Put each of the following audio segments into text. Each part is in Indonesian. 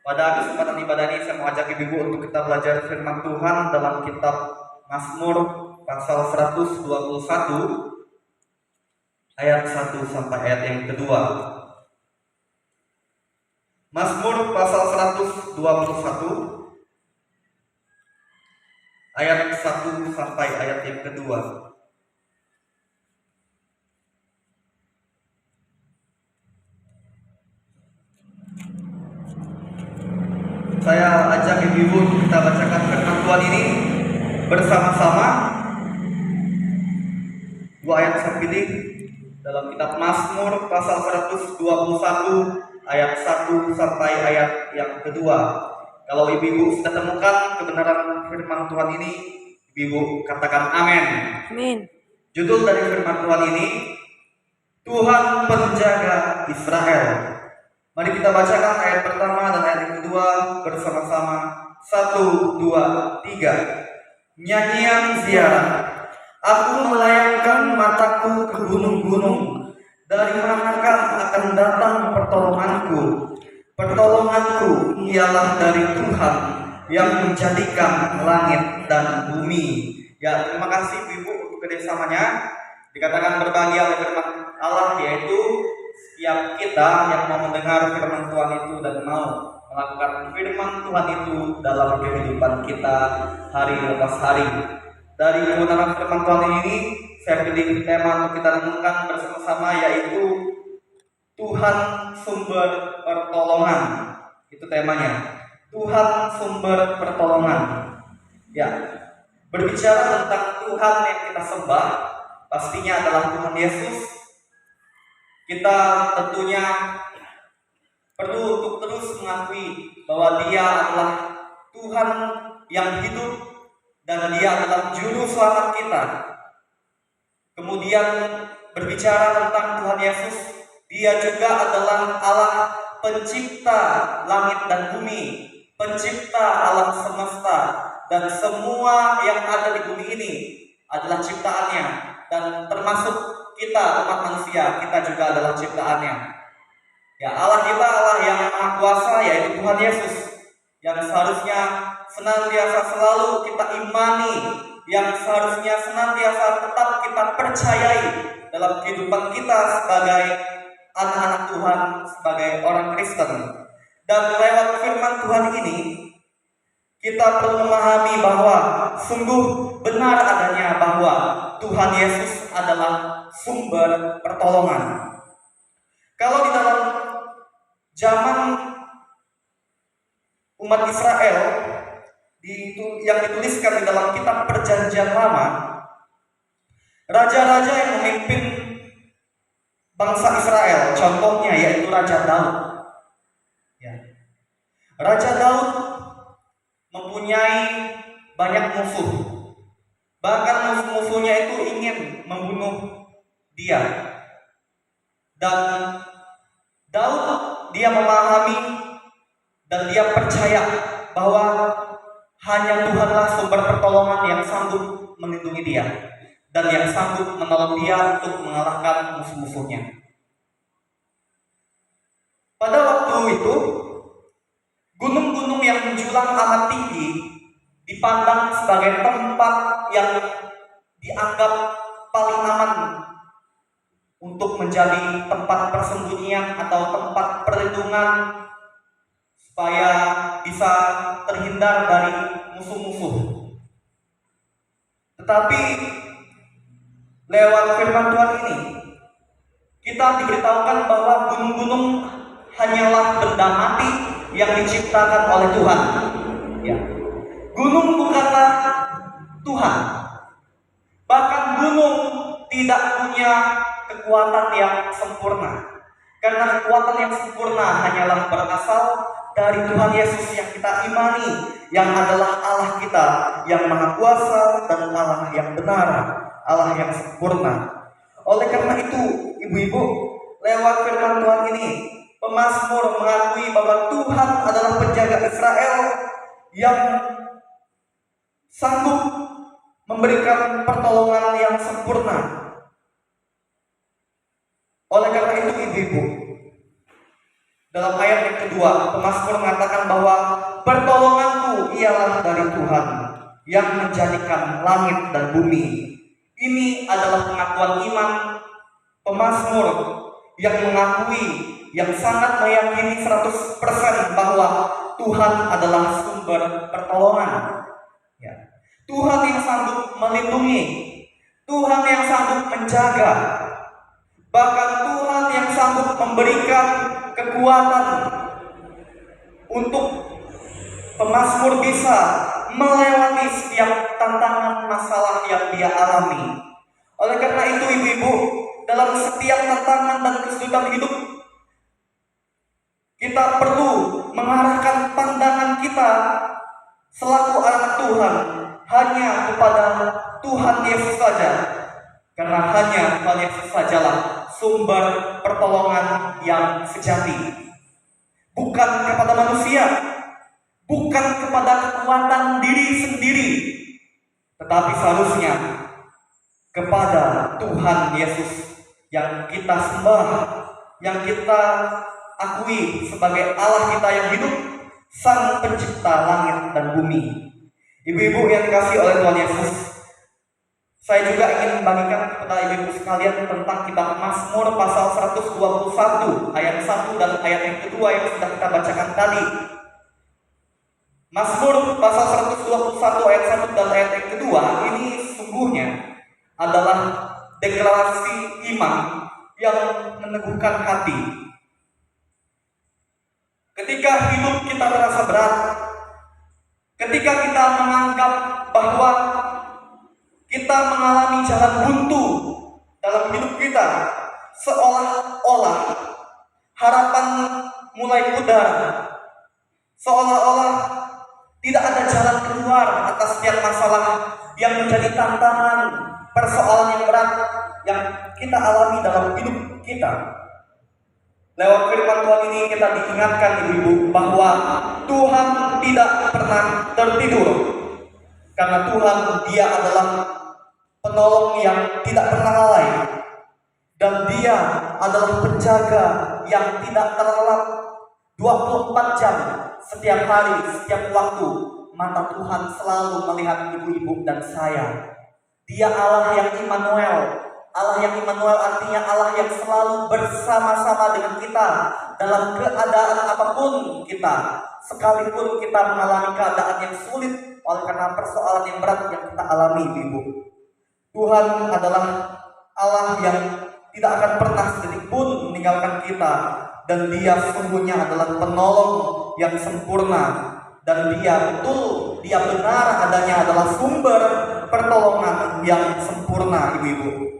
Pada kesempatan ibadah ini saya mau ajak ibu untuk kita belajar firman Tuhan dalam kitab Mazmur pasal 121 ayat 1 sampai ayat yang kedua. Mazmur pasal 121 ayat 1 sampai ayat yang kedua. Saya ajak ibu kita bacakan firman Tuhan ini bersama-sama. Dua ayat saya pilih dalam kitab Mazmur pasal 121 ayat 1 sampai ayat yang kedua. Kalau ibu sudah temukan kebenaran firman Tuhan ini, ibu katakan amin. Amin. Judul dari firman Tuhan ini, Tuhan penjaga Israel. Mari kita bacakan ayat pertama dan ayat yang kedua bersama-sama. 1, 2, 3. Nyanyian ziarah. Aku melayangkan mataku ke gunung-gunung. Dari manakah akan datang pertolonganku? Pertolonganku ialah dari Tuhan yang menjadikan langit dan bumi. Ya, terima kasih Ibu untuk kerjasamanya. Dikatakan berbahagia oleh firman Allah, yaitu setiap kita yang mau mendengar firman Tuhan itu dan mau melakukan firman Tuhan itu dalam kehidupan kita hari lepas hari. Dari kebenaran firman Tuhan ini, saya pilih tema untuk kita renungkan bersama-sama, yaitu Tuhan sumber pertolongan. Itu temanya. Tuhan sumber pertolongan. Ya, berbicara tentang Tuhan yang kita sembah, pastinya adalah Tuhan Yesus. Kita tentunya perlu untuk terus mengakui bahwa Dia adalah Tuhan yang hidup dan Dia adalah juru selamat kita. Kemudian berbicara tentang Tuhan Yesus, Dia juga adalah Allah pencipta langit dan bumi, pencipta alam semesta, dan semua yang ada di bumi ini adalah ciptaannya, dan termasuk kita umat manusia, kita juga adalah ciptaannya. Ya, Allah kita Allah yang maha kuasa, yaitu Tuhan Yesus, yang seharusnya senantiasa selalu kita imani, yang seharusnya senantiasa tetap kita percayai dalam kehidupan kita sebagai anak-anak Tuhan, sebagai orang Kristen. Dan lewat firman Tuhan ini, kita perlu memahami bahwa sungguh benar adanya bahwa Tuhan Yesus adalah sumber pertolongan. Kalau di dalam zaman umat Israel yang dituliskan di dalam kitab Perjanjian Lama, raja-raja yang memimpin bangsa Israel, contohnya yaitu Raja Daud. Ya. Raja Daud mempunyai banyak musuh. Bahkan musuh-musuhnya itu ingin membunuh dia. Dan Daud dia memahami dan dia percaya bahwa hanya Tuhanlah sumber pertolongan yang sanggup melindungi dia dan yang sanggup menolong dia untuk mengalahkan musuh-musuhnya. Pada waktu itu, gunung-gunung yang menjulang amat tinggi dipandang sebagai tempat yang dianggap paling aman untuk menjadi tempat persembunyian atau tempat perlindungan supaya bisa terhindar dari musuh-musuh. Tetapi lewat firman Tuhan ini, kita diberitahukan bahwa gunung-gunung hanyalah benda mati yang diciptakan oleh Tuhan. Ya. Gunung bukanlah Tuhan. Bahkan gunung tidak punya kekuatan yang sempurna. Karena kekuatan yang sempurna hanyalah berasal dari Tuhan Yesus yang kita imani, yang adalah Allah kita, yang maha kuasa dan Allah yang benar, Allah yang sempurna. Oleh karena itu, ibu-ibu, lewat firman Tuhan ini, pemazmur mengakui bahwa Tuhan adalah penjaga Israel yang sanggup memberikan pertolongan yang sempurna. Oleh karena itu, ibu-ibu, Dalam ayat yang kedua, pemazmur mengatakan bahwa pertolonganku ialah dari Tuhan yang menjadikan langit dan bumi. Ini adalah pengakuan iman pemazmur yang mengakui, yang sangat meyakini 100% bahwa Tuhan adalah sumber pertolongan. Ya. Tuhan yang sanggup melindungi, Tuhan yang sanggup menjaga, bahkan Tuhan yang sanggup memberikan kekuatan untuk pemazmur bisa melewati setiap tantangan masalah yang dia alami. Oleh karena itu ibu-ibu, dalam setiap tantangan dan kesulitan hidup, kita perlu mengarahkan pandangan kita selaku anak Tuhan hanya kepada Tuhan Yesus saja. Karena hanya Tuhan Yesus sajalah sumber pertolongan yang sejati. Bukan kepada manusia, bukan kepada kekuatan diri sendiri, tetapi seharusnya kepada Tuhan Yesus yang kita sembah, yang kita akui sebagai Allah kita yang hidup, Sang Pencipta langit dan bumi. Ibu-ibu yang dikasihi oleh Tuhan Yesus, saya juga ingin membagikan kepada ibu-ibu sekalian tentang kitab Mazmur pasal 121 ayat 1 dan ayat yang kedua yang sudah kita bacakan tadi. Mazmur pasal 121 ayat 1 dan ayat yang kedua ini sesungguhnya adalah deklarasi iman yang meneguhkan hati. Ketika hidup kita terasa berat, ketika kita menganggap bahwa kita mengalami jalan buntu dalam hidup kita, seolah-olah harapan mulai pudar, seolah-olah tidak ada jalan keluar atas setiap masalah yang menjadi tantangan, persoalan yang berat yang kita alami dalam hidup kita. Lewat firman Tuhan ini kita diingatkan ibu-ibu bahwa Tuhan tidak pernah tertidur. Karena Tuhan dia adalah penolong yang tidak pernah lalai. Dan dia adalah penjaga yang tidak terlelap 24 jam setiap hari, setiap waktu. Mata Tuhan selalu melihat ibu-ibu dan saya. Dia Allah yang Immanuel. Allah yang Immanuel artinya Allah yang selalu bersama-sama dengan kita dalam keadaan apapun kita. Sekalipun kita mengalami keadaan yang sulit oleh karena persoalan yang berat yang kita alami, ibu. Tuhan adalah Allah yang tidak akan pernah sedetik pun meninggalkan kita. Dan dia sesungguhnya adalah penolong yang sempurna. Dan dia benar adanya adalah sumber pertolongan yang sempurna, ibu-ibu.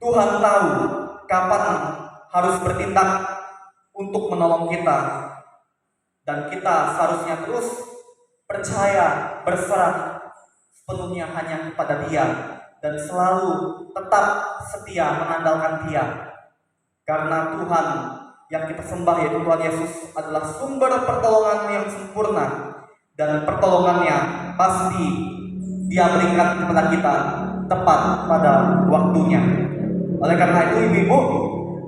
Tuhan tahu kapan harus bertindak untuk menolong kita. Dan kita seharusnya terus percaya, berserah sepenuhnya hanya kepada Dia. Dan selalu tetap setia mengandalkan Dia. Karena Tuhan yang kita sembah yaitu Tuhan Yesus adalah sumber pertolongan yang sempurna. Dan pertolongannya pasti Dia berikan kepada kita tepat pada waktunya. Oleh karena itu ibu-ibu,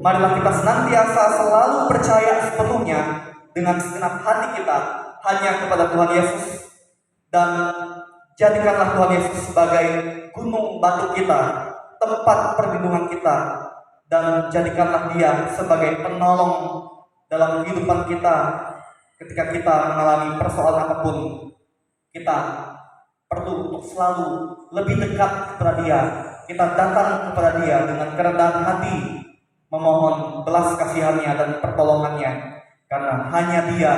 marilah kita senantiasa selalu percaya sepenuhnya dengan segenap hati kita hanya kepada Tuhan Yesus. Dan jadikanlah Tuhan Yesus sebagai gunung batu kita, tempat perlindungan kita. Dan jadikanlah Dia sebagai penolong dalam kehidupan kita. Ketika kita mengalami persoalan apapun, kita perlu untuk selalu lebih dekat kepada Dia. Kita datang kepada Dia dengan kerendahan hati, memohon belas kasihannya dan pertolongannya. Karena hanya Dia,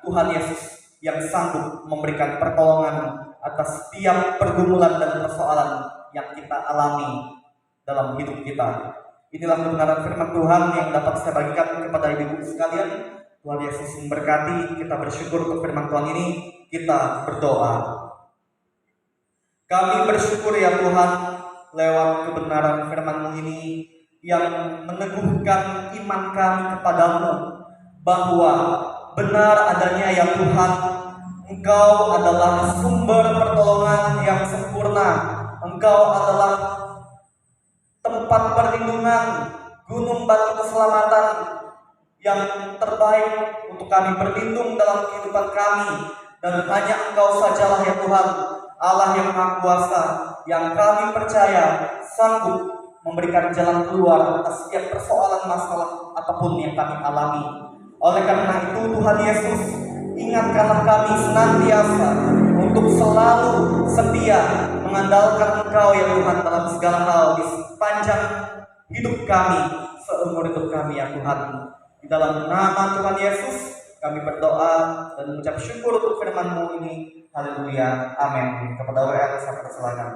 Tuhan Yesus, yang sanggup memberikan pertolongan atas setiap pergumulan dan persoalan yang kita alami dalam hidup kita. Inilah kebenaran firman Tuhan yang dapat saya bagikan kepada ibu-ibu sekalian. Tuhan Yesus memberkati. Kita bersyukur untuk firman Tuhan ini. Kita berdoa. Kami bersyukur ya Tuhan, lewat kebenaran firman-Mu ini yang meneguhkan iman kami kepadamu bahwa benar adanya ya Tuhan, Engkau adalah sumber pertolongan yang sempurna. Engkau adalah tempat perlindungan, gunung batu keselamatan yang terbaik untuk kami berlindung dalam kehidupan kami. Dan hanya Engkau sajalah ya Tuhan, Allah yang Maha Kuasa, yang kami percaya sanggup memberikan jalan keluar atas setiap persoalan masalah apapun yang kami alami. Oleh karena itu Tuhan Yesus, ingatkanlah kami senantiasa untuk selalu setia mengandalkan Engkau ya Tuhan dalam segala hal di sepanjang hidup kami, seumur hidup kami ya Tuhan. Di dalam nama Tuhan Yesus kami berdoa dan mengucap syukur untuk firman-Mu ini. Haleluya. Amin. Kepada WR saya persilakan.